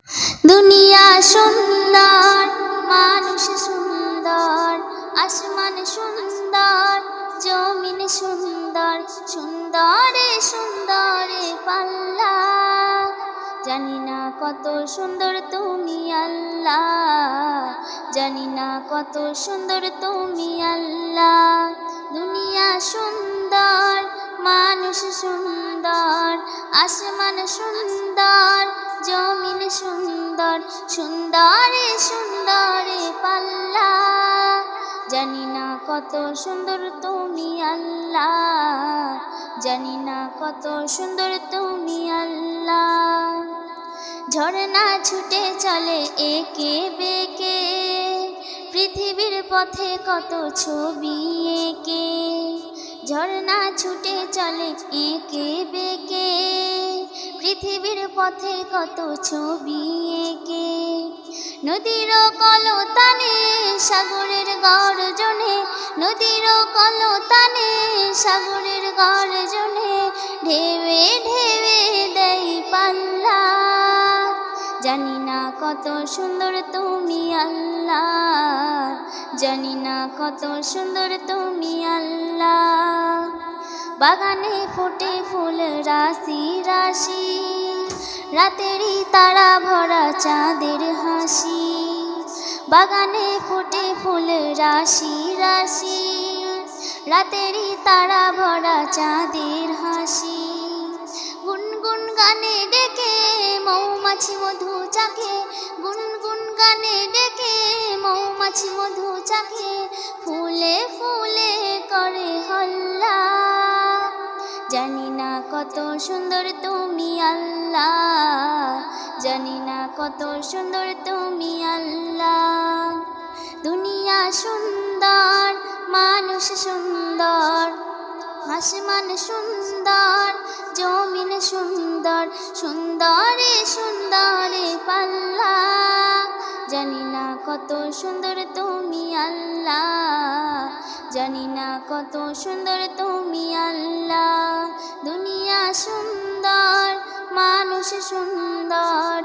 দুনিয়া সুন্দর, মানুষ সুন্দর, আসমান সুন্দর, জমিন সুন্দর, সুন্দরে সুন্দরে পাল্লা। জানি না কত সুন্দর তুমি আল্লাহ, জানি না কত সুন্দর তুমি আল্লাহ। দুনিয়া সুন্দর, মানুষ সুন্দর, আসমান সুন্দর, জমিন সুন্দর, সুন্দরে সুন্দরে পাল্লা। জানি না কত সুন্দর তুমি আল্লাহ, জানি না কত সুন্দর তুমি আল্লাহ। ঝর্ণা ছুটে চলে একে বেঁকে, পৃথিবীর পথে কত ছবি এঁকে। ঝর্ণা ছুটে চলে একে বেঁকে, পৃথিবীর পথে কত ছবি এঁকে। নদীর কলতানে সাগরের গর্জনে, নদীর কলতানে সাগরের গর্জনে, ঢেউে ঢেউে দেয় পাল্লা। জানি না কত সুন্দর তুমি আল্লাহ, জানি না কত সুন্দর তুমি আল্লাহ। বাগানে ফোটে ফুল রাশি রাশি, রাতেরই তারা ভরা চাঁদের হাসি। বাগানে ফোটে ফুল রাশি রাশি, রাতেরই তারা ভরা চাঁদের হাসি। গুনগুন গানে ডেকে মৌমাছি মধু চাকে, গুনগুন গানে ডেকে মৌমাছি মধু চাকে, ফুলে ফুলে করে হল্লা। জানি না কত সুন্দর তুমি আল্লাহ, জানি না কত সুন্দর তুমি আল্লাহ। দুনিয়া সুন্দর, মানুষ সুন্দর, আসমান সুন্দর, জমিন সুন্দর, সুন্দরে সুন্দরে পাল্লা। জানি না কত সুন্দর তুমি আল্লাহ, জানি না কত সুন্দর তুমি আল্লাহ। দুনিয়া সুন্দর, মানুষ সুন্দর,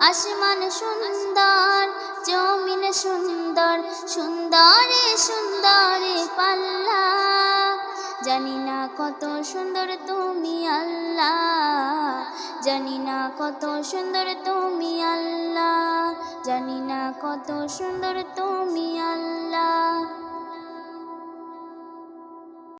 আসমান সুন্দর, জমিন সুন্দর, সুন্দরে সুন্দরে পাল্লা। জানি না কত সুন্দর তুমি আল্লাহ, জানি না কত সুন্দর তুমি আল্লাহ, জানি না কত সুন্দর তুমি আল্লাহ।